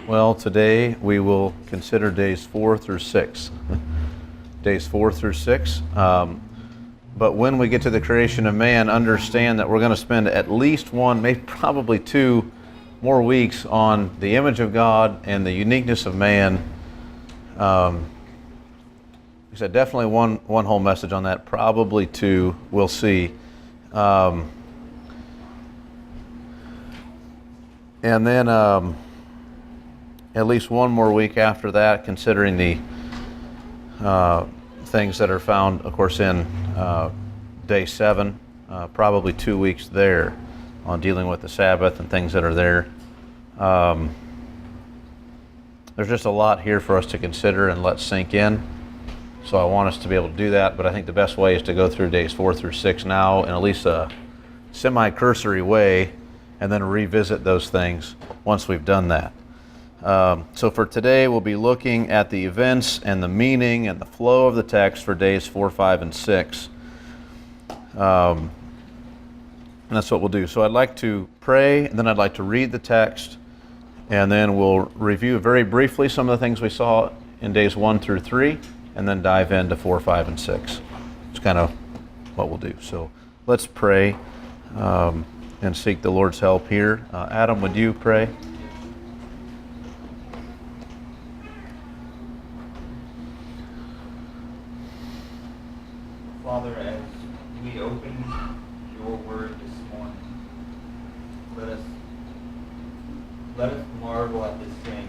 Well, today we will consider days 4 through 6. Days 4 through 6. But when we get to the creation of man, understand that we're going to spend at least one, maybe probably 2 more weeks on the image of God and the uniqueness of man. We said definitely one whole message on that, probably 2. We'll see. And then at least 1 more week after that, considering the things that are found, of course, in day 7, probably 2 weeks there on dealing with the Sabbath and things that are there. There's just a lot here for us to consider and let sink in. So I want us to be able to do that, but I think the best way is to go through days 4 through 6 now in at least a semi-cursory way, and then revisit those things once we've done that. So for today, we'll be looking at the events and the meaning and the flow of the text for days 4, 5, and 6. And that's what we'll do. So I'd like to pray, and then I'd like to read the text, and then we'll review very briefly some of the things we saw in days 1 through 3, and then dive into 4, 5, and 6. It's kind of what we'll do. So let's pray and seek the Lord's help here. Adam, would you pray? Father, as we open your word this morning, let us marvel at this thing,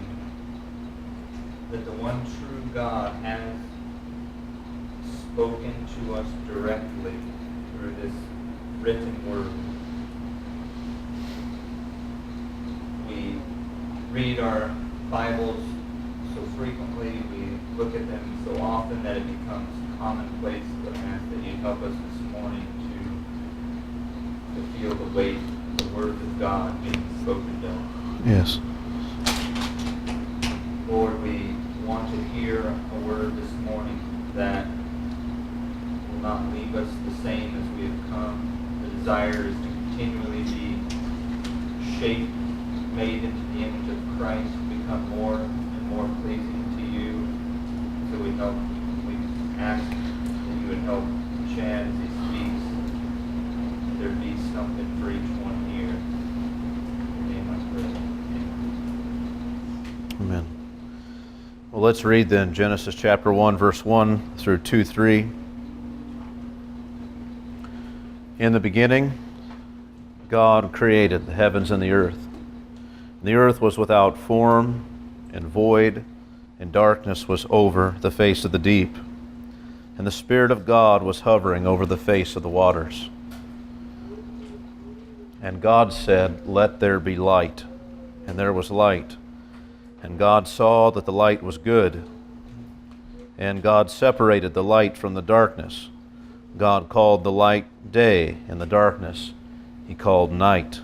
that the one true God has spoken to us directly through this written word. We read our Bibles so frequently, we look at them so often that it becomes commonplace. But I ask that you help us this morning to feel the weight of the words of God being spoken to us. Yes. Lord, we want to hear a word this morning that will not leave us the same as we have come. The desire is to continually be shaped, made into the image of Christ, become more and more pleasing to you. So we ask that you would help Chad as he speaks, that there be something for each one here. In your name I pray. Amen. Amen. Well, let's read then Genesis chapter 1, verse 1 through 2-3. In the beginning, God created the heavens and the earth. And the earth was without form and void, and darkness was over the face of the deep. And the Spirit of God was hovering over the face of the waters. And God said, "Let there be light." And there was light. And God saw that the light was good. And God separated the light from the darkness. God called the light day, and the darkness he called night.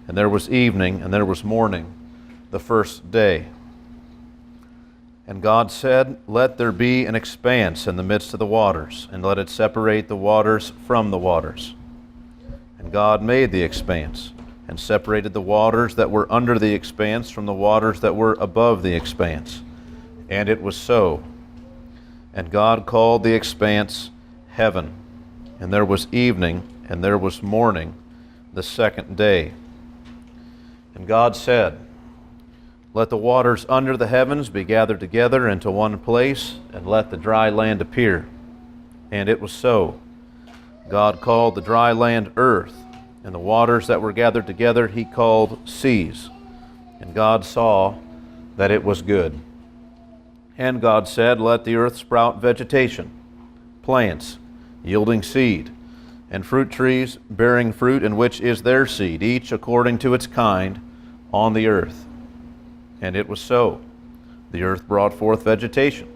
And there was evening, and there was morning, the first day. And God said, "Let there be an expanse in the midst of the waters, and let it separate the waters from the waters." And God made the expanse, and separated the waters that were under the expanse from the waters that were above the expanse. And it was so. And God called the expanse heaven. And there was evening, and there was morning, the second day. And God said, "Let the waters under the heavens be gathered together into one place, and let the dry land appear." And it was so. God called the dry land earth, and the waters that were gathered together he called seas. And God saw that it was good. And God said, "Let the earth sprout vegetation, plants yielding seed, and fruit trees bearing fruit in which is their seed, each according to its kind, on the earth." And it was so. The earth brought forth vegetation,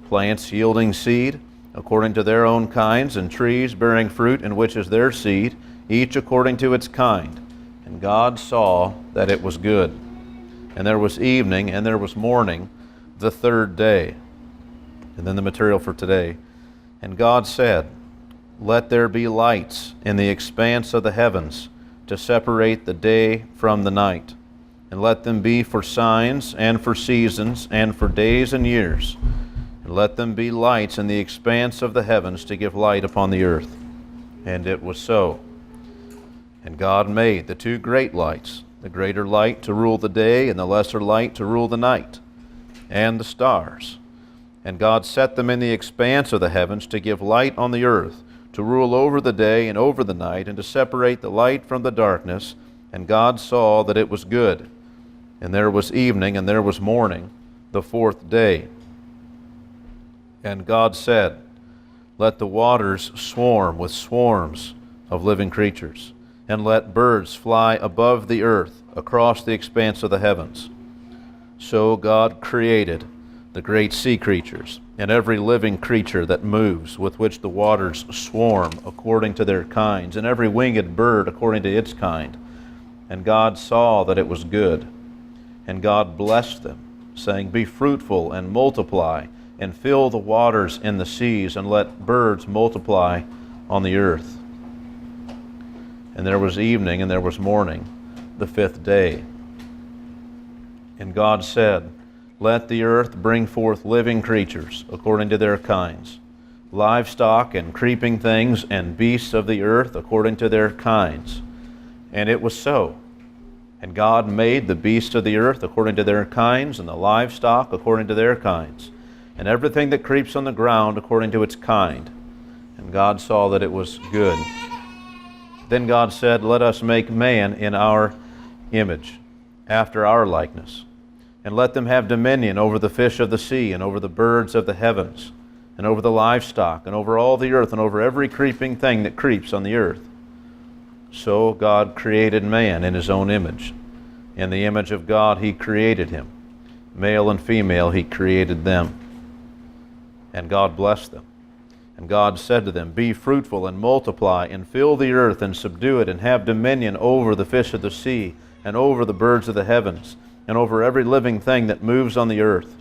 plants yielding seed, according to their own kinds, and trees bearing fruit in which is their seed, each according to its kind. And God saw that it was good. And there was evening, and there was morning, the third day. And then the material for today. And God said, "Let there be lights in the expanse of the heavens to separate the day from the night, and let them be for signs and for seasons and for days and years. And let them be lights in the expanse of the heavens to give light upon the earth. And it was so. And God made the two great lights, the greater light to rule the day and the lesser light to rule the night, and the stars. And God set them in the expanse of the heavens to give light on the earth, to rule over the day and over the night, and to separate the light from the darkness. And God saw that it was good. And there was evening and there was morning, the fourth day. And God said, let the waters swarm with swarms of living creatures, and let birds fly above the earth across the expanse of the heavens. So God created the great sea creatures, and every living creature that moves, with which the waters swarm according to their kinds, and every winged bird according to its kind. And God saw that it was good. And God blessed them, saying, be fruitful and multiply, and fill the waters in the seas, and let birds multiply on the earth. And there was evening and there was morning, the fifth day. And God said, let the earth bring forth living creatures according to their kinds, livestock and creeping things and beasts of the earth according to their kinds. And it was so. And God made the beasts of the earth according to their kinds, and the livestock according to their kinds, and everything that creeps on the ground according to its kind. And God saw that it was good. Then God said, let us make man in our image, after our likeness, and let them have dominion over the fish of the sea, and over the birds of the heavens, and over the livestock, and over all the earth, and over every creeping thing that creeps on the earth. So God created man in his own image. In the image of God he created him. Male and female he created them. And God blessed them. And God said to them, be fruitful and multiply, and fill the earth, and subdue it, and have dominion over the fish of the sea, and over the birds of the heavens, and over every living thing that moves on the earth.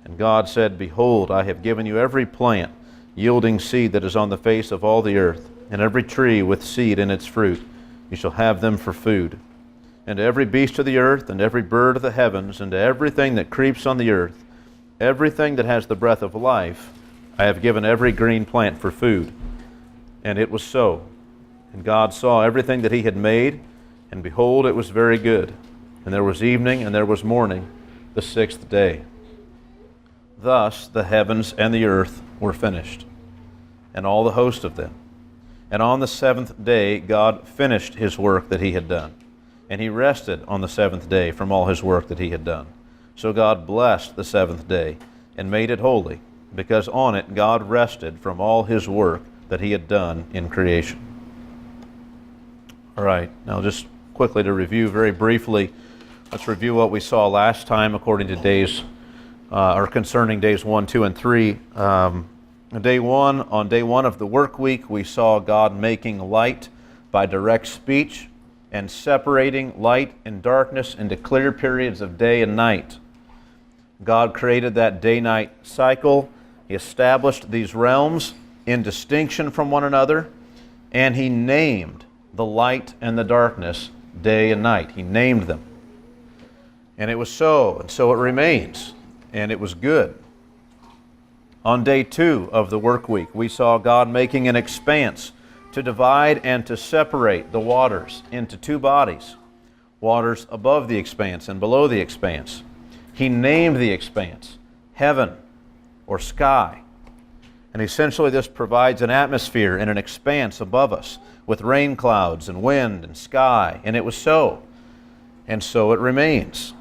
And God said, behold, I have given you every plant yielding seed that is on the face of all the earth, and every tree with seed in its fruit. You shall have them for food. And to every beast of the earth, and every bird of the heavens, and to everything that creeps on the earth, everything that has the breath of life, I have given every green plant for food. And it was so. And God saw everything that he had made, and behold, it was very good. And there was evening and there was morning, the sixth day. Thus the heavens and the earth were finished, and all the host of them. And on the seventh day God finished his work that he had done. And he rested on the seventh day from all his work that he had done. So God blessed the seventh day and made it holy, because on it God rested from all his work that he had done in creation. All right, now just quickly to review very briefly, let's review what we saw last time according to days, or concerning days 1, 2, and 3. On day one of the work week, we saw God making light by direct speech and separating light and darkness into clear periods of day and night. God created that day-night cycle. He established these realms in distinction from one another, and he named the light and the darkness day and night. He named them. And it was so, and so it remains, and it was good. On day 2 of the work week, we saw God making an expanse to divide and to separate the waters into two bodies, waters above the expanse and below the expanse. He named the expanse heaven or sky. And essentially this provides an atmosphere and an expanse above us with rain clouds and wind and sky. And it was so. And so it remains.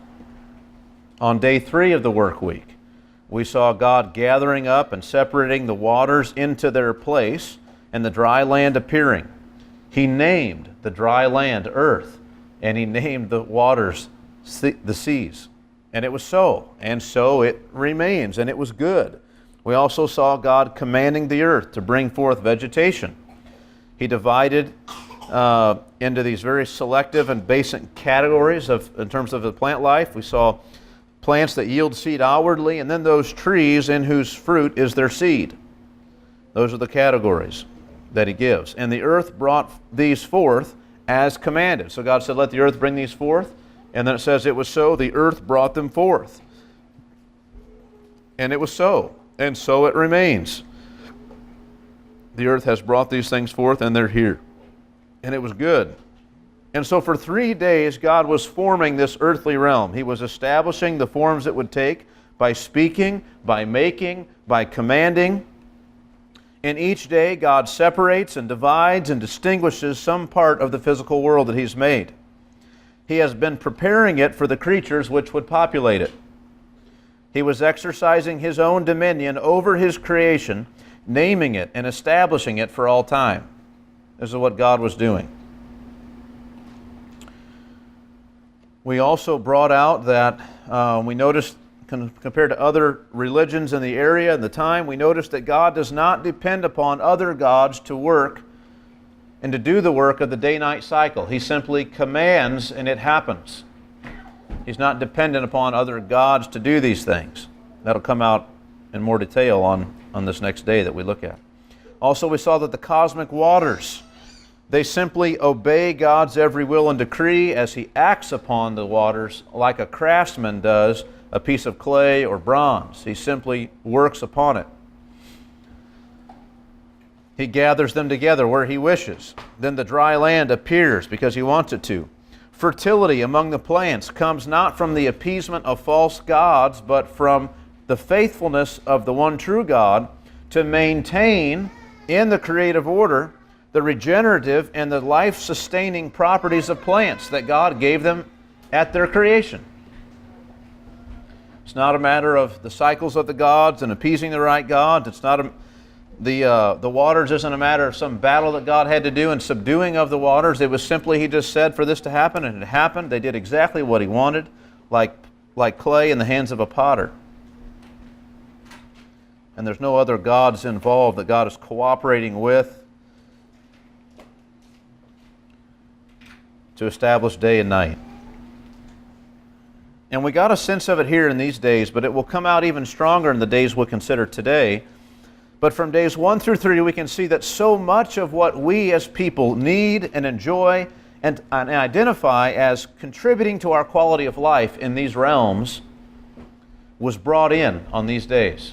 On day 3 of the work week, we saw God gathering up and separating the waters into their place and the dry land appearing. He named the dry land earth, and he named the waters the seas. And it was so, and so it remains, and it was good. We also saw God commanding the earth to bring forth vegetation. He divided into these very selective and basic categories in terms of the plant life. We saw plants that yield seed outwardly, and then those trees in whose fruit is their seed. Those are the categories that he gives. And the earth brought these forth as commanded. So God said, let the earth bring these forth, And then it says, it was so, the earth brought them forth. And it was so, and so it remains. The earth has brought these things forth, and they're here. And it was good. And so for 3 days, God was forming this earthly realm. He was establishing the forms it would take by speaking, by making, by commanding. And each day, God separates and divides and distinguishes some part of the physical world that He's made. He has been preparing it for the creatures which would populate it. He was exercising His own dominion over His creation, naming it and establishing it for all time. This is what God was doing. We also brought out that we noticed, compared to other religions in the area and the time, we noticed that God does not depend upon other gods to work and to do the work of the day-night cycle. He simply commands and it happens. He's not dependent upon other gods to do these things. That'll come out in more detail on this next day that we look at. Also, we saw that the cosmic waters, they simply obey God's every will and decree as He acts upon the waters like a craftsman does a piece of clay or bronze. He simply works upon it. He gathers them together where He wishes. Then the dry land appears because He wants it to. Fertility among the plants comes not from the appeasement of false gods, but from the faithfulness of the one true God to maintain in the creative order the regenerative and the life-sustaining properties of plants that God gave them at their creation. It's not a matter of the cycles of the gods and appeasing the right gods. It's not the waters isn't a matter of some battle that God had to do and subduing of the waters. It was simply He just said for this to happen, and it happened. They did exactly what He wanted, like clay in the hands of a potter. And there's no other gods involved that God is cooperating with to establish day and night. And we got a sense of it here in these days, but it will come out even stronger in the days we'll consider today. But from days 1 through 3, we can see that so much of what we as people need and enjoy and identify as contributing to our quality of life in these realms was brought in on these days.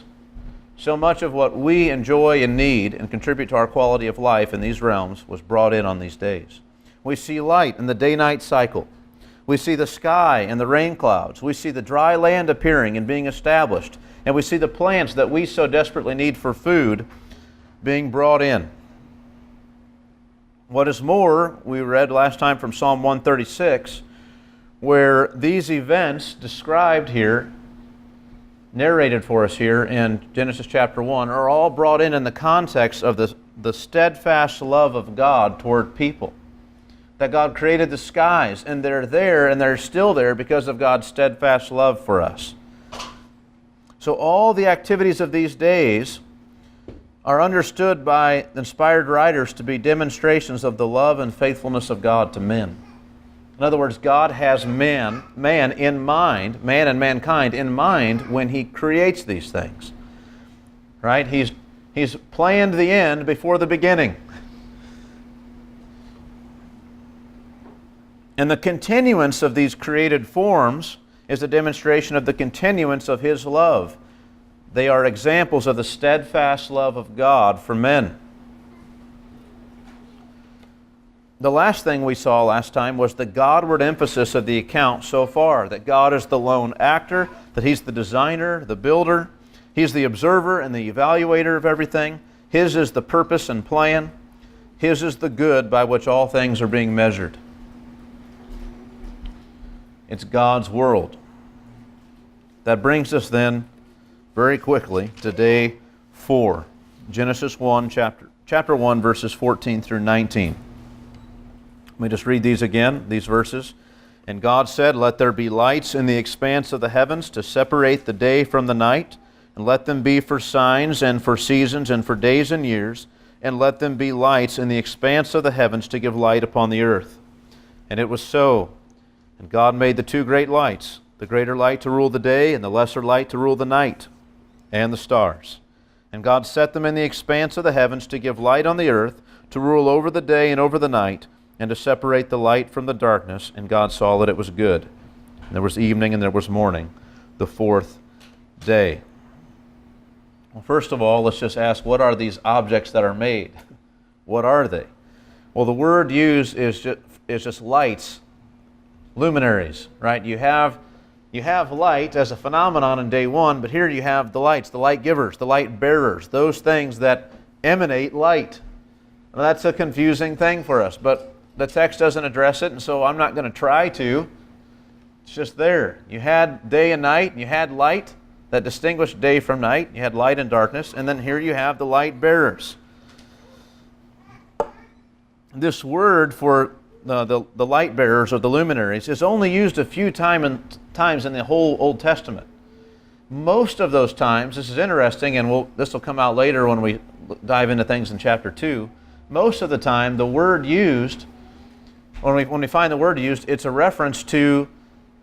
So much of what we enjoy and need and contribute to our quality of life in these realms was brought in on these days. We see light in the day-night cycle. We see the sky and the rain clouds. We see the dry land appearing and being established. And we see the plants that we so desperately need for food being brought in. What is more, we read last time from Psalm 136, where these events described here, narrated for us here in Genesis chapter 1, are all brought in the context of the steadfast love of God toward people. That God created the skies, and they're there, and they're still there because of God's steadfast love for us. So all the activities of these days are understood by inspired writers to be demonstrations of the love and faithfulness of God to men. In other words, God has man in mind, man and mankind in mind when He creates these things. Right? He's planned the end before the beginning. And the continuance of these created forms is a demonstration of the continuance of His love. They are examples of the steadfast love of God for men. The last thing we saw last time was the Godward emphasis of the account so far, that God is the lone actor, that He's the designer, the builder, He's the observer and the evaluator of everything. His is the purpose and plan. His is the good by which all things are being measured. It's God's world. That brings us then very quickly to day 4, Genesis 1, chapter 1, verses 14 through 19. Let me just read these again, these verses. And God said, "Let there be lights in the expanse of the heavens to separate the day from the night, and let them be for signs and for seasons and for days and years, and let them be lights in the expanse of the heavens to give light upon the earth." And it was so. And God made the 2 great lights, the greater light to rule the day and the lesser light to rule the night, and the stars. And God set them in the expanse of the heavens to give light on the earth, to rule over the day and over the night, and to separate the light from the darkness. And God saw that it was good. And there was evening and there was morning, the fourth day. Well, first of all, let's just ask, what are these objects that are made? What are they? Well, the word used is just lights, luminaries, right? You have light as a phenomenon in day one, but here you have the lights, the light givers, the light bearers, those things that emanate light. Now, that's a confusing thing for us, but the text doesn't address it, and so I'm not going to try to. It's just there. You had day and night, and you had light that distinguished day from night. You had light and darkness, and then here you have the light bearers. This word for the light bearers or the luminaries is only used a few times in the whole Old Testament. Most of those times, this is interesting, and this will come out later when we dive into things in chapter 2. Most of the time, the word used, when we find the word used, it's a reference to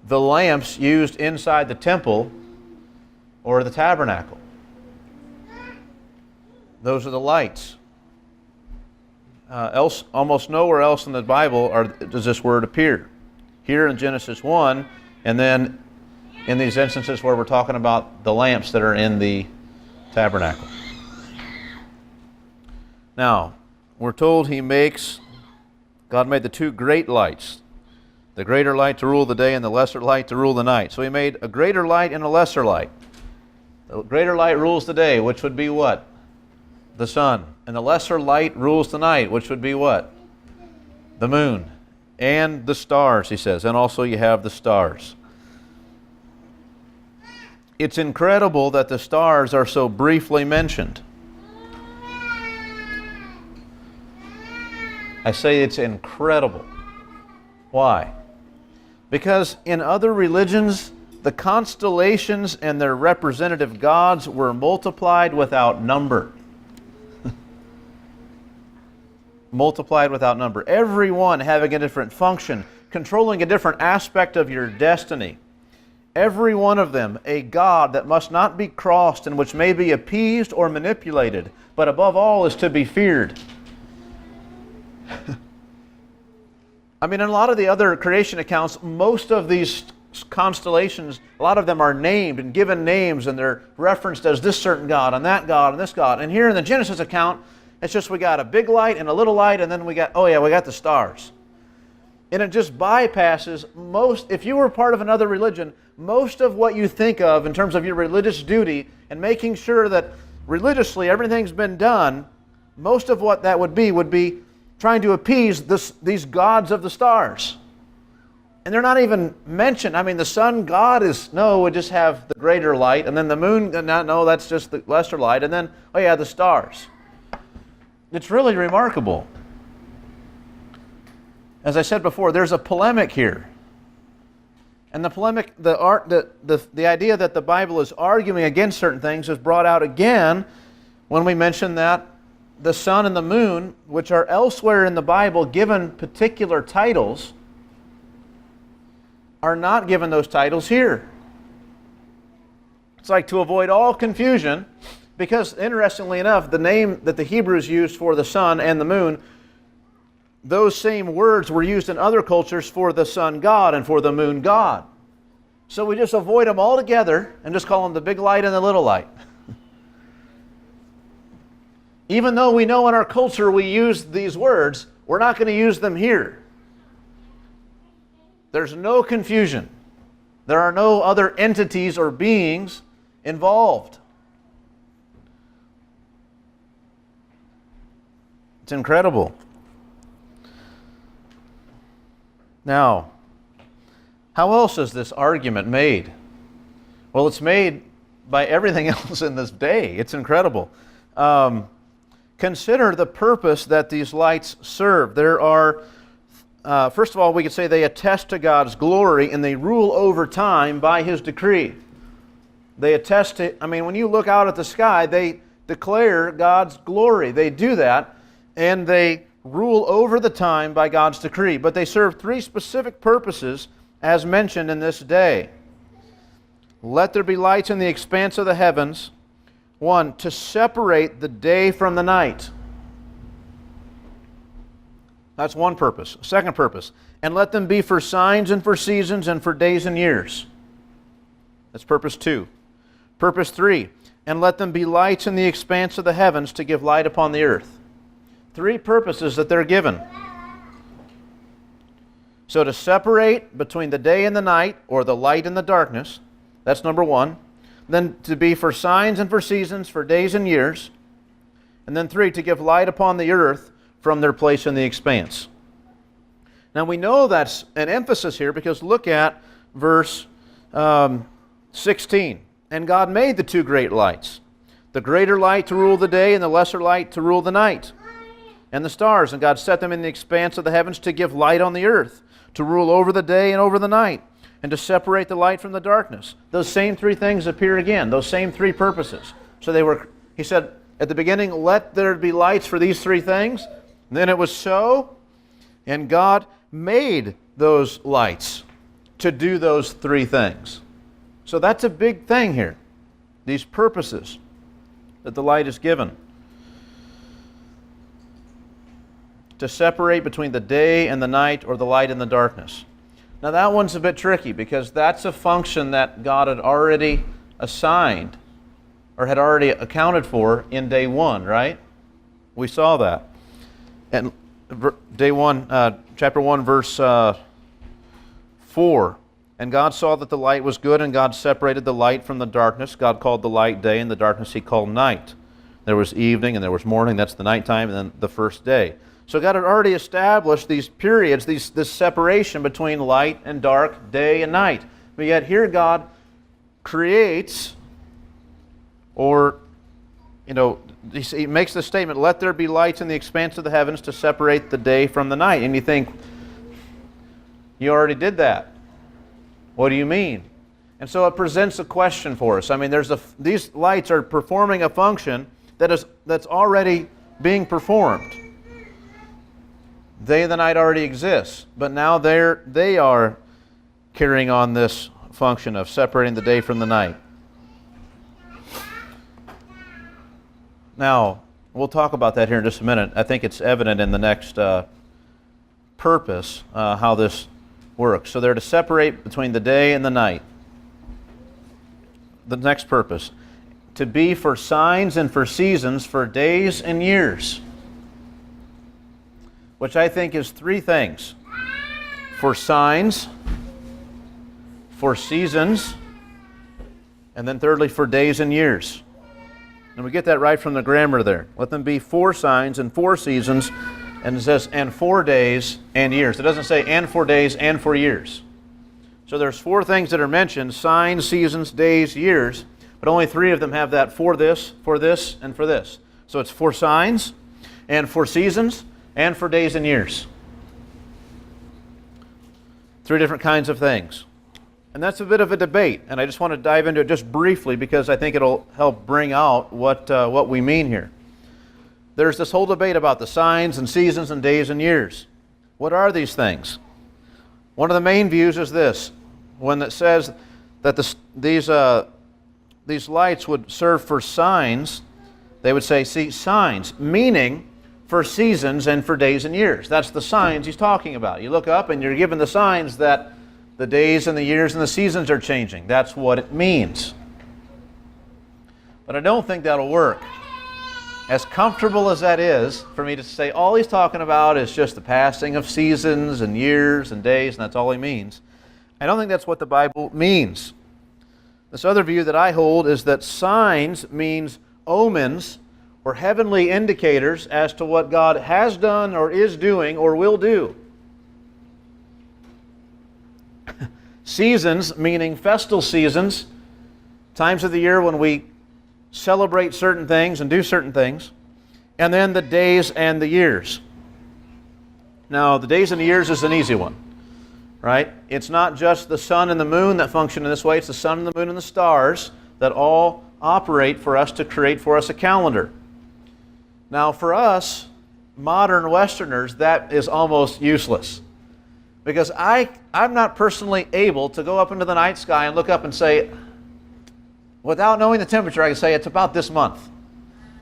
the lamps used inside the temple or the tabernacle. Those are the lights. Almost nowhere else in the Bible does this word appear. Here in Genesis 1, and then in these instances where we're talking about the lamps that are in the tabernacle. Now, we're told God made the two great lights, the greater light to rule the day and the lesser light to rule the night. So He made a greater light and a lesser light. The greater light rules the day, which would be what? The sun. And the lesser light rules the night, which would be what? The moon. And the stars, he says. And also you have the stars. It's incredible that the stars are so briefly mentioned. I say it's incredible. Why? Because in other religions, the constellations and their representative gods were multiplied without number. Multiplied without number. Every one having a different function, controlling a different aspect of your destiny. Every one of them a god that must not be crossed and which may be appeased or manipulated, but above all is to be feared. I mean, in a lot of the other creation accounts, most of these constellations, a lot of them are named and given names, and they're referenced as this certain god and that god and this god. And here in the Genesis account, it's just we got a big light and a little light, and then we got the stars. And it just bypasses if you were part of another religion, most of what you think of in terms of your religious duty and making sure that religiously everything's been done, most of what that would be trying to appease these gods of the stars. And they're not even mentioned. I mean, the sun god we just have the greater light, and then the moon, no, that's just the lesser light, and then, the stars. It's really remarkable. As I said before, there's a polemic here. And the polemic, the idea that the Bible is arguing against certain things is brought out again when we mention that the sun and the moon, which are elsewhere in the Bible given particular titles, are not given those titles here. It's like to avoid all confusion, because interestingly enough, the name that the Hebrews used for the sun and the moon, those same words were used in other cultures for the sun god and for the moon god. So we just avoid them all together and just call them the big light and the little light. Even though we know in our culture we use these words, we're not going to use them here. There's no confusion. There are no other entities or beings involved. It's incredible. Now, how else is this argument made? Well, it's made by everything else in this day. It's incredible. Consider the purpose that these lights serve. There are, first of all, we could say they attest to God's glory, and they rule over time by His decree. They attest to, when you look out at the sky, they declare God's glory. They do that, and they rule over the time by God's decree. But they serve three specific purposes as mentioned in this day. Let there be lights in the expanse of the heavens. One, to separate the day from the night. That's one purpose. Second purpose, and let them be for signs and for seasons and for days and years. That's purpose 2. Purpose 3, and let them be lights in the expanse of the heavens to give light upon the earth. 3 purposes that they're given. So to separate between the day and the night, or the light and the darkness, that's number 1. Then to be for signs and for seasons, for days and years. And then 3, to give light upon the earth from their place in the expanse. Now we know that's an emphasis here because look at verse 16. And God made the 2 great lights, the greater light to rule the day and the lesser light to rule the night, and the stars. And God set them in the expanse of the heavens to give light on the earth, to rule over the day and over the night, and to separate the light from the darkness. Those same 3 things appear again, those same 3 purposes. So they were, he said at the beginning, let there be lights for these 3 things. And then it was so, and God made those lights to do those 3 things. So that's a big thing here, these purposes that the light is given. To separate between the day and the night, or the light and the darkness. Now that one's a bit tricky because that's a function that God had already assigned or had already accounted for in day 1, right? We saw that. And day 1, chapter 1, verse 4. And God saw that the light was good, and God separated the light from the darkness. God called the light day, and the darkness He called night. There was evening, and there was morning. That's the nighttime, and then the first day. So God had already established these periods, this separation between light and dark, day and night. But yet here God creates, or, He makes the statement, let there be lights in the expanse of the heavens to separate the day from the night. And you think, you already did that. What do you mean? And so it presents a question for us. I mean, these lights are performing a function that's already being performed. Day and the night already exists, but now they are carrying on this function of separating the day from the night. Now, we'll talk about that here in just a minute. I think it's evident in the next purpose how this works. So they're to separate between the day and the night. The next purpose, to be for signs and for seasons, for days and years, which I think is 3 things. For signs, for seasons, and then thirdly for days and years. And we get that right from the grammar there. Let them be for signs and for seasons, and it says, and for days and years. It doesn't say, and for days and for years. So there's 4 things that are mentioned, signs, seasons, days, years, but only 3 of them have that for this, and for this. So it's for signs, and for seasons, and for days and years. 3 different kinds of things. And that's a bit of a debate, and I just want to dive into it just briefly because I think it'll help bring out what we mean here. There's this whole debate about the signs and seasons and days and years. What are these things? One of the main views is this. When it says that these lights would serve for signs, they would say, see, signs, meaning for seasons and for days and years. That's the signs he's talking about. You look up and you're given the signs that the days and the years and the seasons are changing. That's what it means. But I don't think that'll work. As comfortable as that is, for me to say all he's talking about is just the passing of seasons and years and days, and that's all he means, I don't think that's what the Bible means. This other view that I hold is that signs means omens or heavenly indicators as to what God has done or is doing or will do. Seasons, meaning festal seasons, times of the year when we celebrate certain things and do certain things, and then the days and the years. Now, the days and the years is an easy one, right? It's not just the sun and the moon that function in this way, it's the sun and the moon and the stars that all operate for us to create for us a calendar. Now, for us, modern Westerners, that is almost useless. Because I'm not personally able to go up into the night sky and look up and say, without knowing the temperature, I can say it's about this month.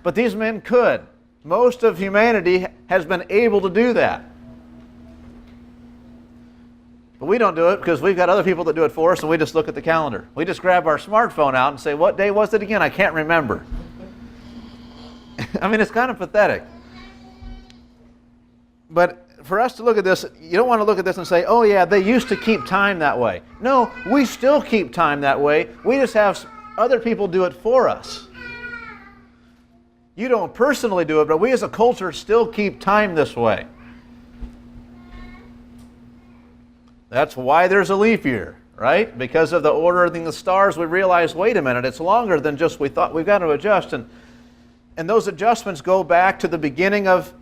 But these men could. Most of humanity has been able to do that. But we don't do it because we've got other people that do it for us, and we just look at the calendar. We just grab our smartphone out and say, what day was it again? I can't remember. I mean, it's kind of pathetic. But for us to look at this, you don't want to look at this and say, oh yeah, they used to keep time that way. No, we still keep time that way. We just have other people do it for us. You don't personally do it, but we as a culture still keep time this way. That's why there's a leap year, right? Because of the order of the stars, we realize, wait a minute, it's longer than just we thought. We've got to adjust. And those adjustments go back to the beginning of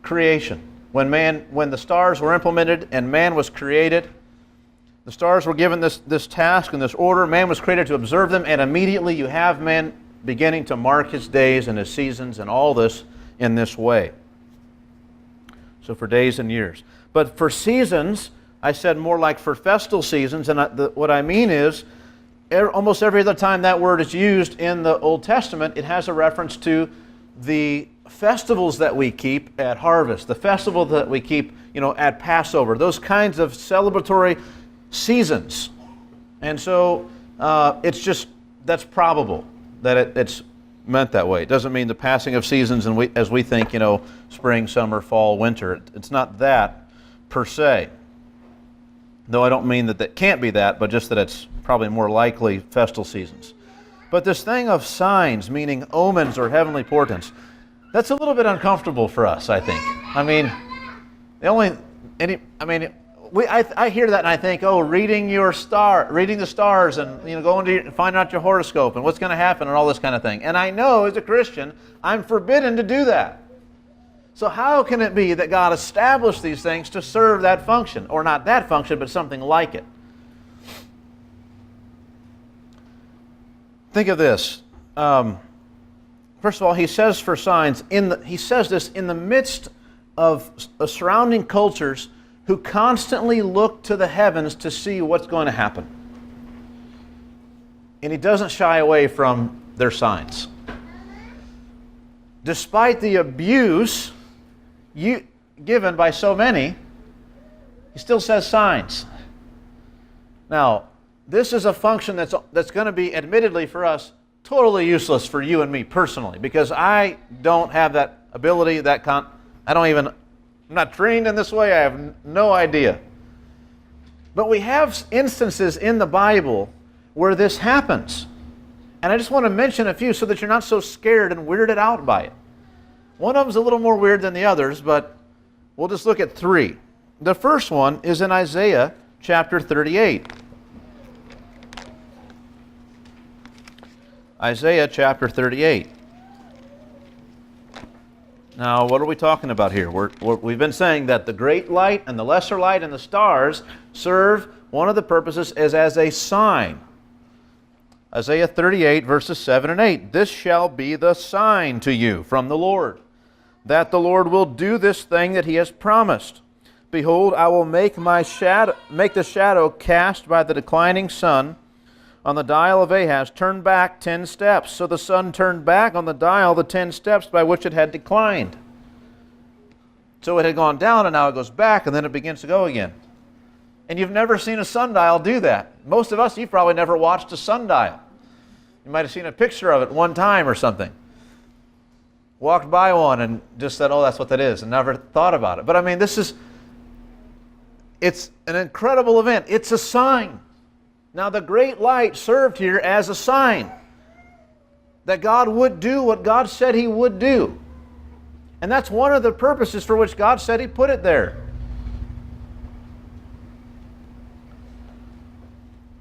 creation. When the stars were implemented and man was created, the stars were given this task and this order. Man was created to observe them, and immediately you have man beginning to mark his days and his seasons and all this in this way. So for days and years. But for seasons, I said more like for festal seasons, and what I mean is almost every other time that word is used in the Old Testament, it has a reference to the festivals that we keep at harvest, the festival that we keep, at Passover, those kinds of celebratory seasons. And so that's probable that it's meant that way. It doesn't mean the passing of seasons and as we think, spring, summer, fall, winter. It's not that per se. Though I don't mean that can't be that, but just that it's probably more likely festal seasons. But this thing of signs, meaning omens or heavenly portents, that's a little bit uncomfortable for us, I think. I mean, I hear that and I think, reading the stars and going to find out your horoscope and what's going to happen and all this kind of thing. And I know as a Christian, I'm forbidden to do that. So how can it be that God established these things to serve that function? Or not that function, but something like it. Think of this. First of all, he says for signs, he says this in the midst of surrounding cultures who constantly look to the heavens to see what's going to happen. And he doesn't shy away from their signs. Despite the abuse given by so many, he still says signs. Now, this is a function that's going to be, admittedly for us, totally useless for you and me personally, because I don't have that ability, I'm not trained in this way, I have no idea. But we have instances in the Bible where this happens. And I just want to mention a few so that you're not so scared and weirded out by it. One of them's a little more weird than the others, but we'll just look at three. The first one is in Isaiah chapter 38. Isaiah chapter 38. Now, what are we talking about here? We've been saying that the great light and the lesser light and the stars serve, one of the purposes is as a sign. Isaiah 38 verses 7 and 8. This shall be the sign to you from the Lord, that the Lord will do this thing that he has promised. Behold, I will make the shadow cast by the declining sun on the dial of Ahaz turn back 10 steps. So the sun turned back on the dial the 10 steps by which it had declined. So it had gone down and now it goes back and then it begins to go again. And you've never seen a sundial do that. Most of us, you've probably never watched a sundial. You might have seen a picture of it one time or something. Walked by one and just said, that's what that is, and never thought about it. But I mean, it's an incredible event. It's a sign. Now the great light served here as a sign that God would do what God said he would do. And that's one of the purposes for which God said he put it there.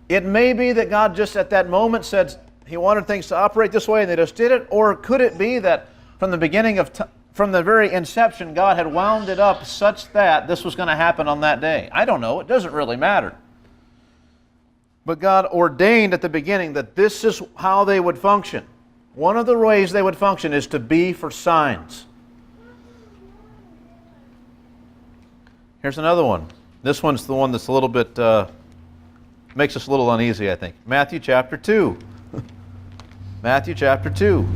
It may be that God just at that moment said he wanted things to operate this way and they just did it, or could it be that from the beginning from the very inception, God had wound it up such that this was going to happen on that day? I don't know. It doesn't really matter. But God ordained at the beginning that this is how they would function. One of the ways they would function is to be for signs. Here's another one. This one's the one that's a little bit, makes us a little uneasy, I think. Matthew chapter 2. Matthew chapter 2.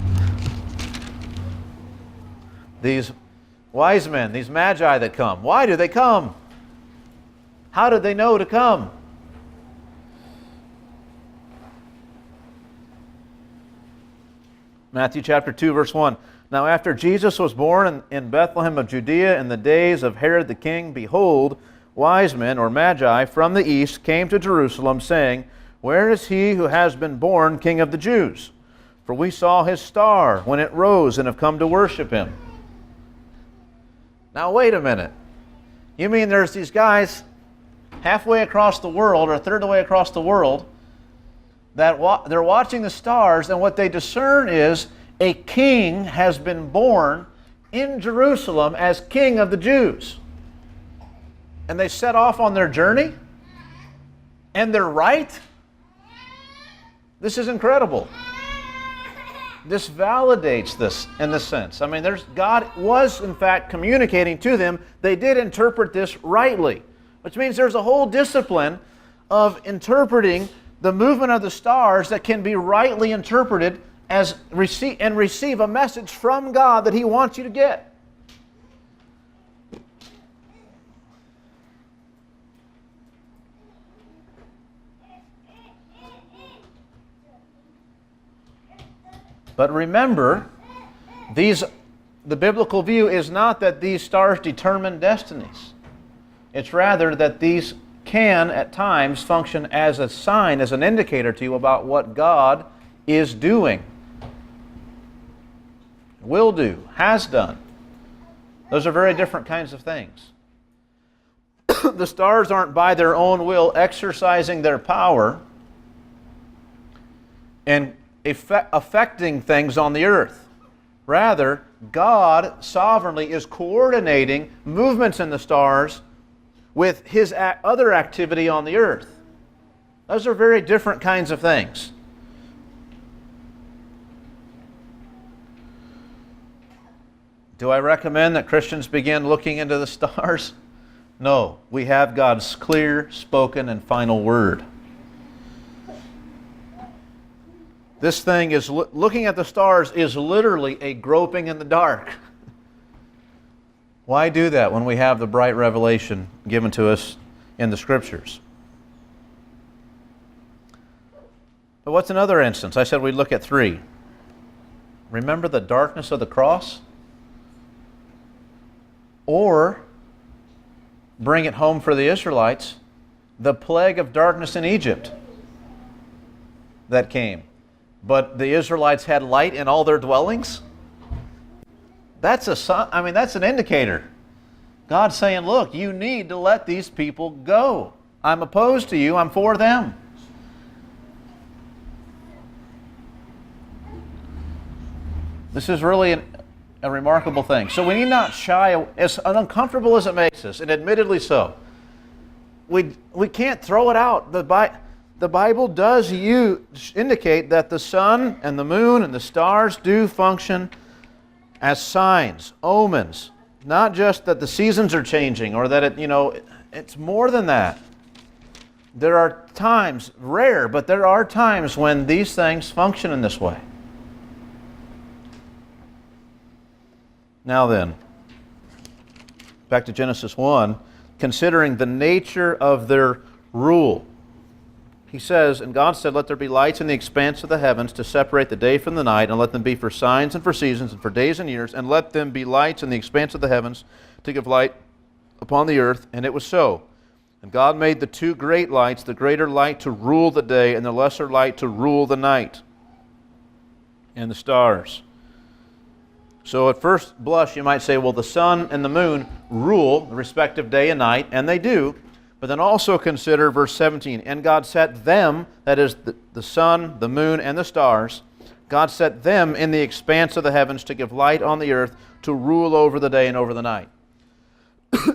These wise men, these magi that come. Why do they come? How did they know to come? Matthew chapter 2, verse 1. Now after Jesus was born in Bethlehem of Judea in the days of Herod the king, behold, wise men, or magi, from the east came to Jerusalem, saying, Where is he who has been born King of the Jews? For we saw his star when it rose and have come to worship him. Now wait a minute. You mean there's these guys halfway across the world, or a third of the way across the world, that they're watching the stars, and what they discern is a king has been born in Jerusalem as King of the Jews. And they set off on their journey, and they're right? This is incredible. This validates this in this sense. I mean, God was in fact communicating to them. They did interpret this rightly, which means there's a whole discipline of interpreting the movement of the stars that can be rightly interpreted as receive a message from God that He wants you to get. But remember, the biblical view is not that these stars determine destinies. It's rather that these can, at times, function as a sign, as an indicator to you about what God is doing, will do, has done. Those are very different kinds of things. The stars aren't by their own will exercising their power and affecting things on the earth. Rather, God sovereignly is coordinating movements in the stars with His other activity on the earth. Those are very different kinds of things. Do I recommend that Christians begin looking into the stars? No. We have God's clear, spoken, and final word. This thing is, looking at the stars is literally a groping in the dark. Why do that when we have the bright revelation given to us in the Scriptures? But what's another instance? I said we'd look at 3. Remember the darkness of the cross? Or, bring it home for the Israelites, the plague of darkness in Egypt that came. But the Israelites had light in all their dwellings? That's an indicator. God's saying, look, you need to let these people go. I'm opposed to you, I'm for them. This is really a remarkable thing. So we need not shy away, as uncomfortable as it makes us, and admittedly so. We can't throw it out. The Bible does indicate that the sun and the moon and the stars do function as signs, omens, not just that the seasons are changing or that it's more than that. There are times, rare, but there are times when these things function in this way. Now then, back to Genesis 1, considering the nature of their rule. He says, And God said, Let there be lights in the expanse of the heavens to separate the day from the night, and let them be for signs and for seasons and for days and years, and let them be lights in the expanse of the heavens to give light upon the earth. And it was so. And God made the 2 great lights, the greater light to rule the day, and the lesser light to rule the night, and the stars. So at first blush you might say, well, the sun and the moon rule the respective day and night, and they do. But then also consider verse 17. And God set them, that is the sun, the moon, and the stars, God set them in the expanse of the heavens to give light on the earth, to rule over the day and over the night.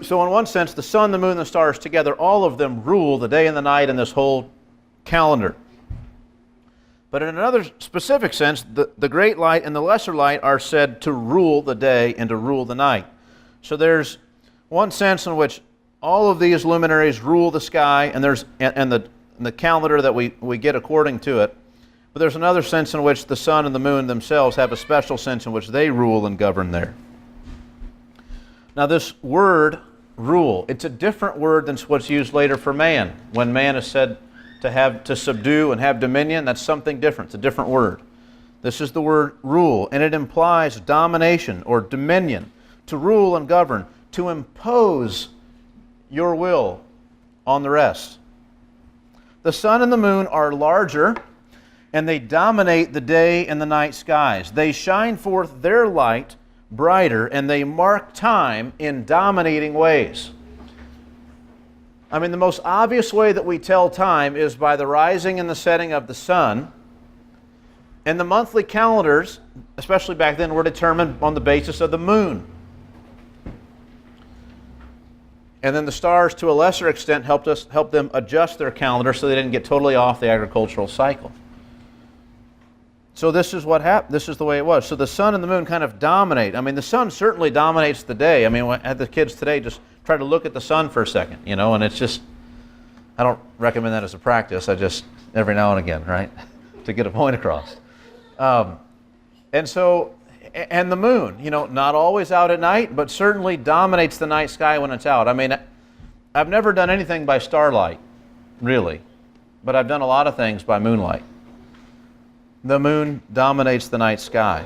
So in one sense, the sun, the moon, and the stars together, all of them rule the day and the night in this whole calendar. But in another specific sense, the great light and the lesser light are said to rule the day and to rule the night. So there's one sense in which all of these luminaries rule the sky, and the calendar that we get according to it. But there's another sense in which the sun and the moon themselves have a special sense in which they rule and govern there. Now this word rule. It's a different word than what's used later for man. When man is said to subdue and have dominion, that's something different. It's a different word. This is the word rule, and it implies domination or dominion, to rule and govern, to impose your will on the rest. The sun and the moon are larger, and they dominate the day and the night skies. They shine forth their light brighter, and they mark time in dominating ways. I mean, the most obvious way that we tell time is by the rising and the setting of the sun. And the monthly calendars, especially back then, were determined on the basis of the moon. And then the stars, to a lesser extent, helped them adjust their calendar so they didn't get totally off the agricultural cycle. So this is what happened. This is the way it was. So the sun and the moon kind of dominate. I mean, the sun certainly dominates the day. I mean, I had the kids today just try to look at the sun for a second, and it's just, I don't recommend that as a practice. I just, every now and again, right, to get a point across. And the moon, not always out at night, but certainly dominates the night sky when it's out. I mean, I've never done anything by starlight, really, but I've done a lot of things by moonlight. The moon dominates the night sky.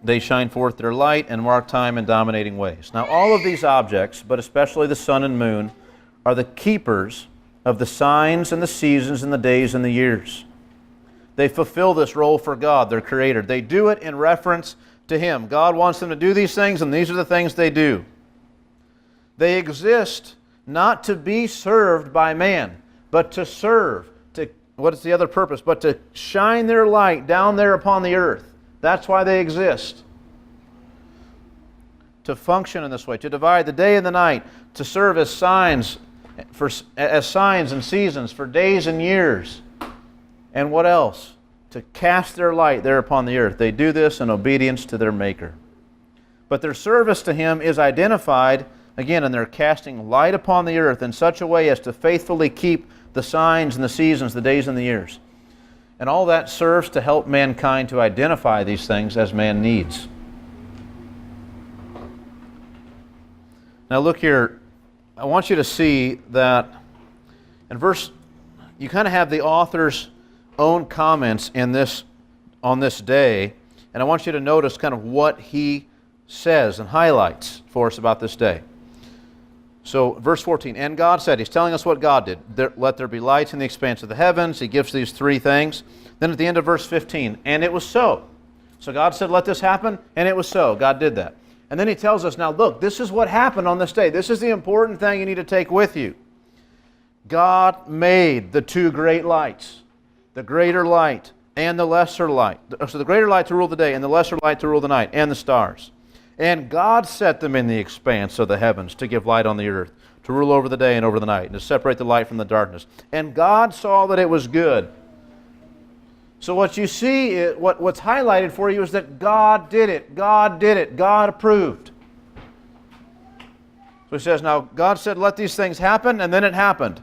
They shine forth their light and mark time in dominating ways. Now, all of these objects, but especially the sun and moon, are the keepers of the signs and the seasons and the days and the years. They fulfill this role for God, their Creator. They do it in reference to Him. God wants them to do these things, and these are the things they do. They exist not to be served by man, but to serve. What is the other purpose? But to shine their light down there upon the earth. That's why they exist. To function in this way, to divide the day and the night, to serve as signs and seasons for days and years. And what else? To cast their light there upon the earth. They do this in obedience to their Maker. But their service to Him is identified, again, in their casting light upon the earth in such a way as to faithfully keep the signs and the seasons, the days and the years. And all that serves to help mankind to identify these things as man needs. Now look here, I want you to see that in you kind of have the author's own comments on this day, and I want you to notice kind of what he says and highlights for us about this day. So, verse 14, and God said, He's telling us what God did. Let there be lights in the expanse of the heavens. He gives these three things. Then at the end of verse 15, and it was so. So God said, let this happen, and it was so. God did that. And then He tells us, now look, this is what happened on this day. This is the important thing you need to take with you. God made the two great lights, the greater light and the lesser light. So the greater light to rule the day and the lesser light to rule the night, and the stars. And God set them in the expanse of the heavens to give light on the earth, to rule over the day and over the night, and to separate the light from the darkness. And God saw that it was good. So what you see, what's highlighted for you is that God did it. God did it. God approved. So He says, now God said, let these things happen, and then it happened.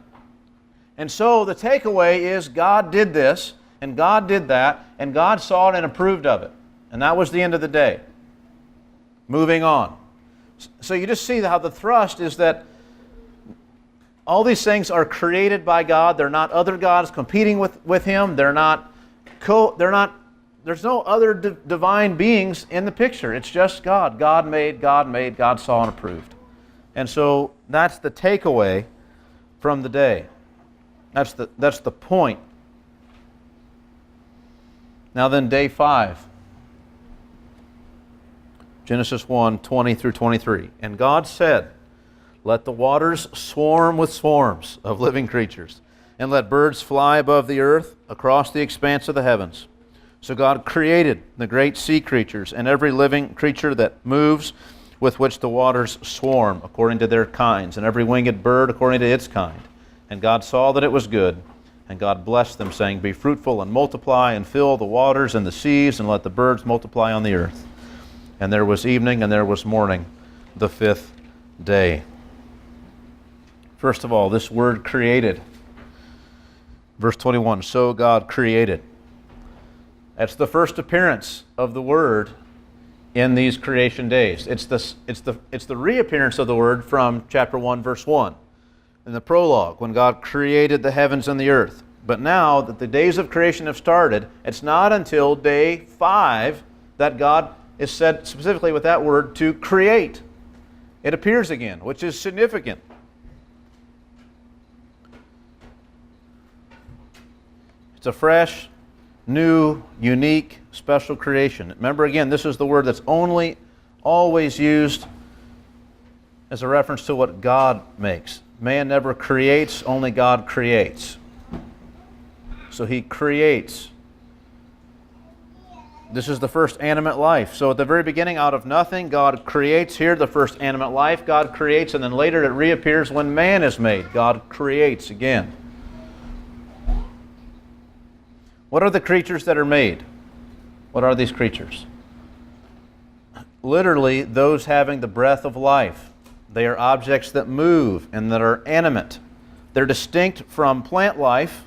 And so the takeaway is God did this, and God did that, and God saw it and approved of it. And that was the end of the day. Moving on. So you just see how the thrust is that all these things are created by God. They're not other gods competing with Him. There's no other divine beings in the picture. It's just God. God made, God saw and approved. And so that's the takeaway from the day. That's the point. Now then, day 5. Genesis 1, 20 through 23. And God said, let the waters swarm with swarms of living creatures, and let birds fly above the earth across the expanse of the heavens. So God created the great sea creatures and every living creature that moves, with which the waters swarm according to their kinds, and every winged bird according to its kind. And God saw that it was good, and God blessed them, saying, be fruitful and multiply, and fill the waters and the seas, and let the birds multiply on the earth. And there was evening and there was morning, the 5th day. First of all, this word created. Verse 21, so God created. That's the first appearance of the word in these creation days. It's the reappearance of the Word from chapter 1, verse 1, in the prologue, when God created the heavens and the earth. But now that the days of creation have started, it's not until day 5 that God is said specifically with that word to create. It appears again, which is significant. It's a fresh, new, unique, special creation. Remember again, this is the word that's always used as a reference to what God makes. Man never creates, only God creates. So He creates. This is the first animate life. So at the very beginning, out of nothing, God creates here the first animate life. God creates, and then later it reappears when man is made. God creates again. What are the creatures that are made? What are these creatures? Literally, those having the breath of life. They are objects that move and that are animate. They're distinct from plant life,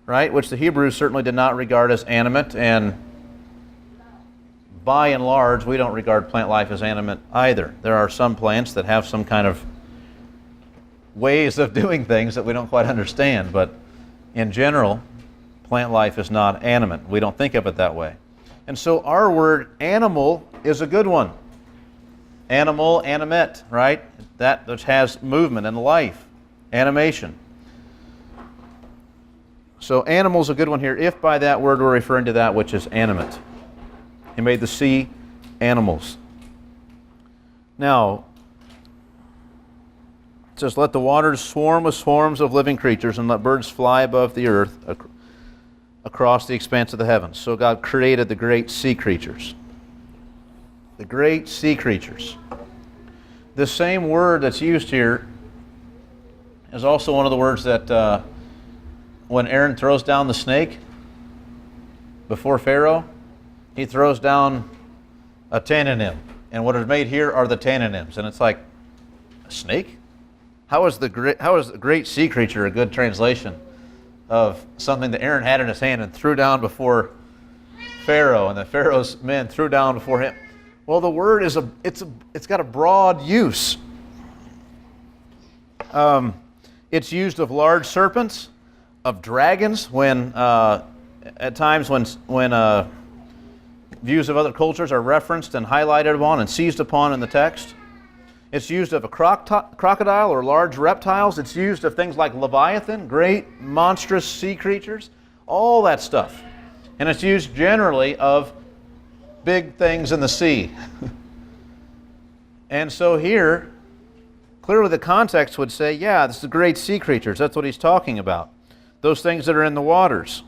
right, which the Hebrews certainly did not regard as animate, and by and large, we don't regard plant life as animate either. There are some plants that have some kind of ways of doing things that we don't quite understand, but in general, plant life is not animate. We don't think of it that way. And so our word animal is a good one. Animal, animate, right? That which has movement and life, animation. So animal is a good one here, if by that word we're referring to that which is animate. He made the sea animals. Now, it says, let the waters swarm with swarms of living creatures, and let birds fly above the earth across the expanse of the heavens. So God created the great sea creatures. The great sea creatures. This same word that's used here is also one of the words that when Aaron throws down the snake before Pharaoh, he throws down a tanonym. And what is made here are the tanonyms. And it's like, a snake? How is the great sea creature a good translation of something that Aaron had in his hand and threw down before Pharaoh, and the Pharaoh's men threw down before him? Well, the word it's got a broad use. It's used of large serpents, of dragons, when at times when views of other cultures are referenced and highlighted upon and seized upon in the text. It's used of a crocodile or large reptiles. It's used of things like Leviathan, great monstrous sea creatures, all that stuff. And it's used generally of big things in the sea. And so here, clearly the context would say, yeah, this is the great sea creatures. That's what he's talking about. Those things that are in the waters.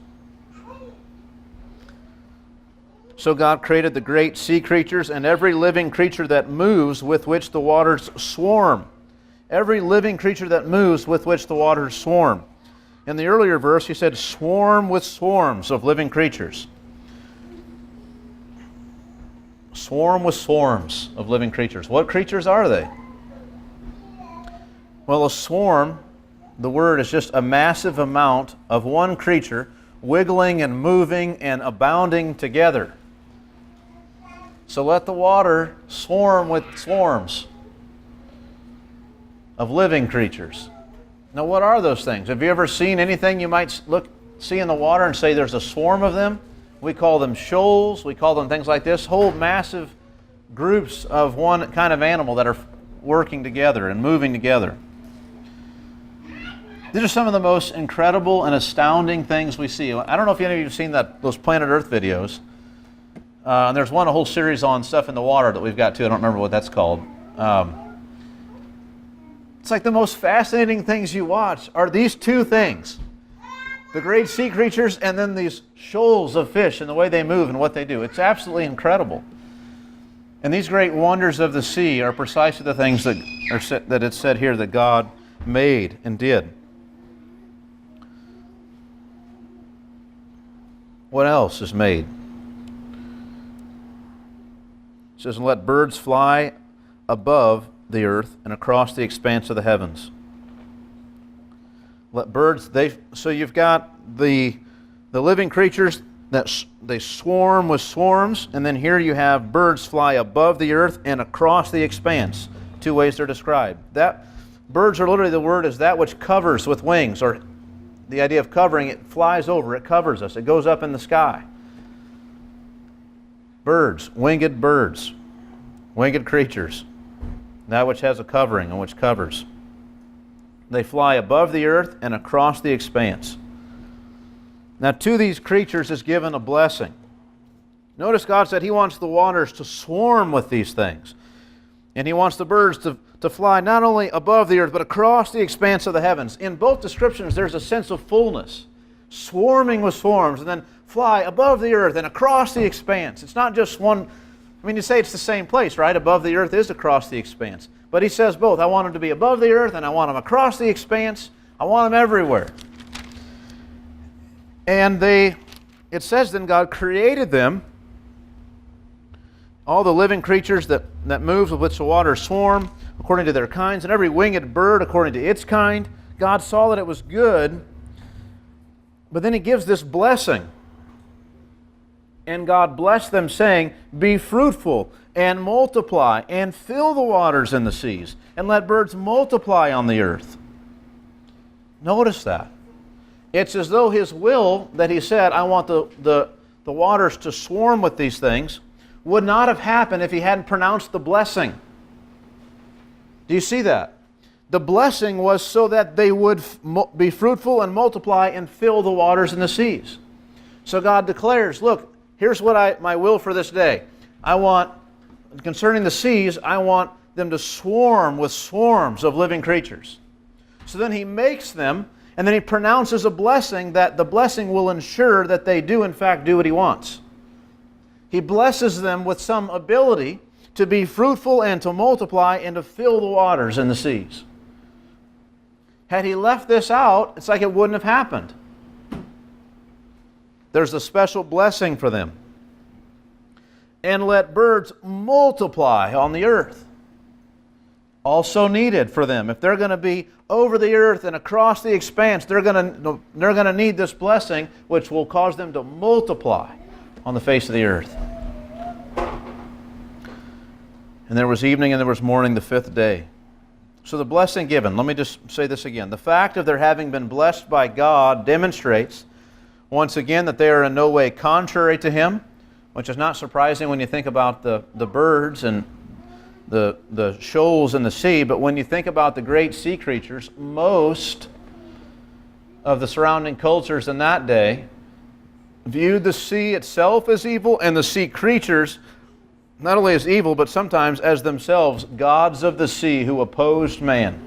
So God created the great sea creatures and every living creature that moves with which the waters swarm. Every living creature that moves with which the waters swarm. In the earlier verse, he said, swarm with swarms of living creatures. Swarm with swarms of living creatures. What creatures are they? Well, a swarm, the word is just a massive amount of one creature wiggling and moving and abounding together. So let the water swarm with swarms of living creatures. Now, what are those things? Have you ever seen anything you might see in the water and say there's a swarm of them? We call them shoals. We call them things like this. Whole massive groups of one kind of animal that are working together and moving together. These are some of the most incredible and astounding things we see. I don't know if any of you have seen those Planet Earth videos. And there's a whole series on stuff in the water that we've got too. I don't remember what that's called. It's like the most fascinating things you watch are these two things. The great sea creatures and then these shoals of fish and the way they move and what they do. It's absolutely incredible. And these great wonders of the sea are precisely the things that it's said here that God made and did. What else is made? It says, and let birds fly above the earth and across the expanse of the heavens. Let birds, so you've got the living creatures they swarm with swarms, and then here you have birds fly above the earth and across the expanse. Two ways they're described. That birds are literally, the word is that which covers with wings, or the idea of covering, it flies over, it covers us, it goes up in the sky. Birds, winged creatures, that which has a covering and which covers. They fly above the earth and across the expanse. Now, to these creatures is given a blessing. Notice God said He wants the waters to swarm with these things. And He wants the birds to fly not only above the earth, but across the expanse of the heavens. In both descriptions, there's a sense of fullness. Swarming with swarms, and then fly above the earth and across the expanse. It's not just one. I mean, you say it's the same place, right? Above the earth is across the expanse. But He says both. I want them to be above the earth, and I want them across the expanse. I want them everywhere. And it says then God created them, all the living creatures that moves with which the waters swarm, according to their kinds, and every winged bird according to its kind. God saw that it was good, but then He gives this blessing. And God blessed them, saying, "Be fruitful, and multiply, and fill the waters in the seas, and let birds multiply on the earth." Notice that. It's as though His will that He said, I want the waters to swarm with these things, would not have happened if He hadn't pronounced the blessing. Do you see that? The blessing was so that they would be fruitful and multiply and fill the waters in the seas. So God declares, look, here's what my will for this day. Concerning the seas, I want them to swarm with swarms of living creatures. So then He makes them, and then He pronounces a blessing that the blessing will ensure that they do in fact do what He wants. He blesses them with some ability to be fruitful and to multiply and to fill the waters in the seas. Had He left this out, it's like it wouldn't have happened. There's a special blessing for them. And let birds multiply on the earth. Also needed for them. If they're going to be over the earth and across the expanse, they're going to need this blessing, which will cause them to multiply on the face of the earth. And there was evening and there was morning the fifth day. So the blessing given, let me just say this again. The fact of their having been blessed by God demonstrates, once again, that they are in no way contrary to Him, which is not surprising when you think about the birds and the shoals in the sea. But when you think about the great sea creatures, most of the surrounding cultures in that day viewed the sea itself as evil and the sea creatures not only as evil, but sometimes as themselves gods of the sea who opposed man.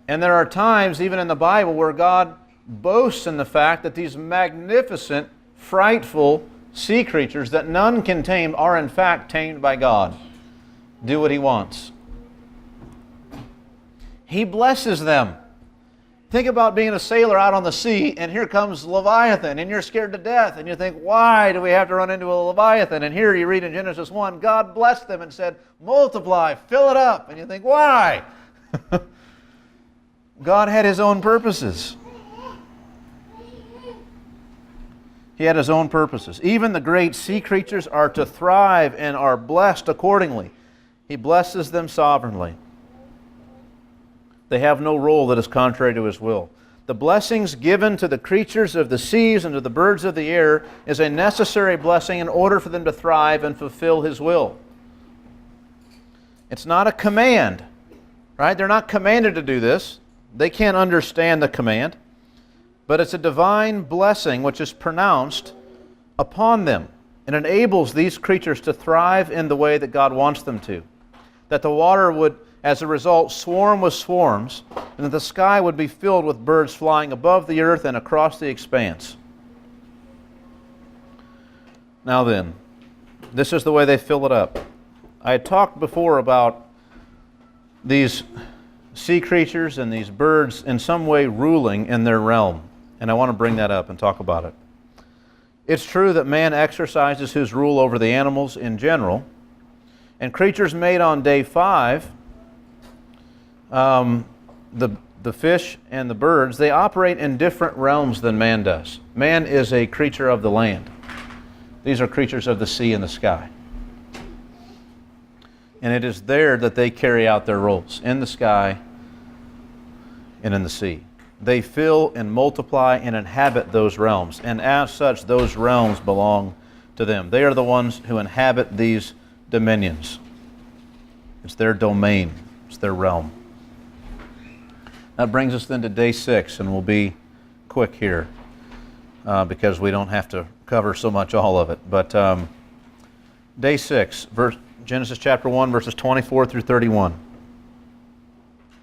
And there are times, even in the Bible, where God boasts in the fact that these magnificent, frightful sea creatures that none can tame are in fact tamed by God. Do what He wants. He blesses them. Think about being a sailor out on the sea, and here comes Leviathan, and you're scared to death, and you think, why do we have to run into a Leviathan? And here you read in Genesis 1, God blessed them and said, multiply, fill it up. And you think, why? God had His own purposes. He had His own purposes. Even the great sea creatures are to thrive and are blessed accordingly. He blesses them sovereignly. They have no role that is contrary to His will. The blessings given to the creatures of the seas and to the birds of the air is a necessary blessing in order for them to thrive and fulfill His will. It's not a command, right? They're not commanded to do this. They can't understand the command. But it's a divine blessing which is pronounced upon them and enables these creatures to thrive in the way that God wants them to. That the water would, as a result, swarm with swarms, and that the sky would be filled with birds flying above the earth and across the expanse. Now then, this is the way they fill it up. I had talked before about these sea creatures and these birds in some way ruling in their realm, and I want to bring that up and talk about it. It's true that man exercises his rule over the animals in general, and creatures made on day 5, the the fish and the birds, they operate in different realms than man does. Man is a creature of the land. These are creatures of the sea and the sky. And it is there that they carry out their roles, in the sky and in the sea. They fill and multiply and inhabit those realms. And as such, those realms belong to them. They are the ones who inhabit these dominions. It's their domain. It's their realm. That brings us then to day 6, and we'll be quick here because we don't have to cover so much all of it. But day 6, Genesis chapter 1, verses 24 through 31.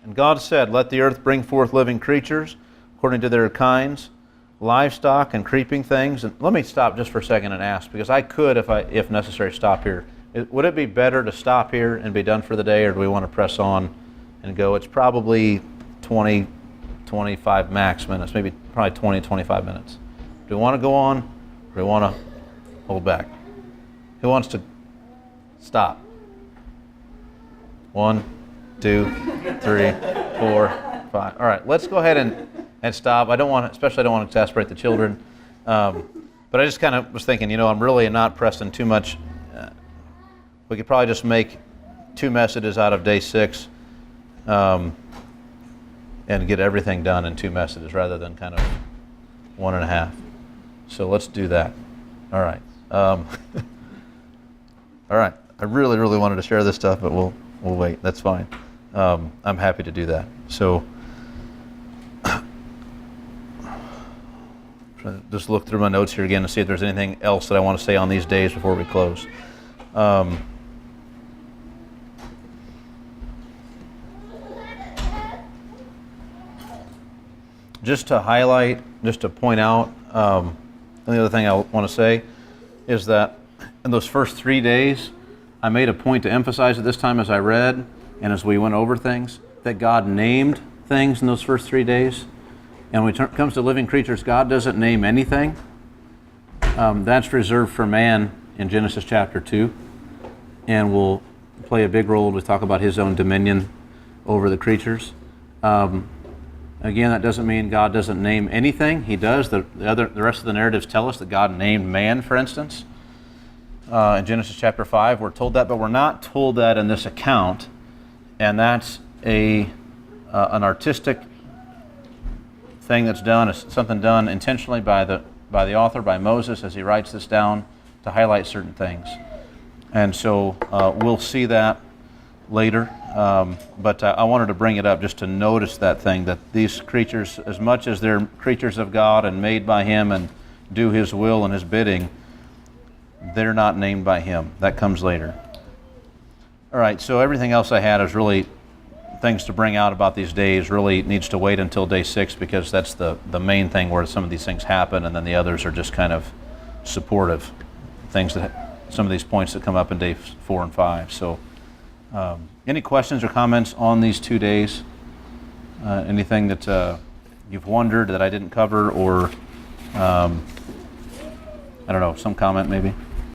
And God said, "Let the earth bring forth living creatures according to their kinds, livestock and creeping things." And let me stop just for a second and ask, because I could, if necessary, stop here. Would it be better to stop here and be done for the day, or do we want to press on and go? It's probably 20, 25 max minutes, probably 20, 25 minutes. Do we want to go on, or do we want to hold back? Who wants to stop? 1, 2, 3, 4, 5. All right, let's go ahead and stop. I don't want to exasperate the children. But I just kind of was thinking, I'm really not pressing too much. We could probably just make 2 messages out of day 6 and get everything done in 2 messages rather than kind of 1.5. So let's do that. All right. All right. I really, really wanted to share this stuff, but we'll wait. That's fine. I'm happy to do that. So just look through my notes here again to see if there's anything else that I want to say on these days before we close. Just to highlight, just to point out, the other thing I want to say is that in those first 3 days, I made a point to emphasize at this time as I read and as we went over things, that God named things in those first 3 days. And when it comes to living creatures, God doesn't name anything. That's reserved for man in Genesis chapter 2, and will play a big role to talk about his own dominion over the creatures. Again, that doesn't mean God doesn't name anything. He does. The rest of the narratives tell us that God named man, for instance. In Genesis chapter 5, we're told that, but we're not told that in this account, and that's an artistic thing that's done, is something done intentionally by the author, by Moses, as he writes this down to highlight certain things. And so we'll see that later, but I wanted to bring it up just to notice that thing, that these creatures, as much as they're creatures of God and made by Him and do His will and His bidding, they're not named by Him. That comes later. All right, so everything else I had is really things to bring out about these days really needs to wait until day 6, because that's the main thing where some of these things happen, and then the others are just kind of supportive things, that some of these points that come up in day 4 and 5. So any questions or comments on these 2 days? Anything that you've wondered that I didn't cover, or I don't know, some comment maybe?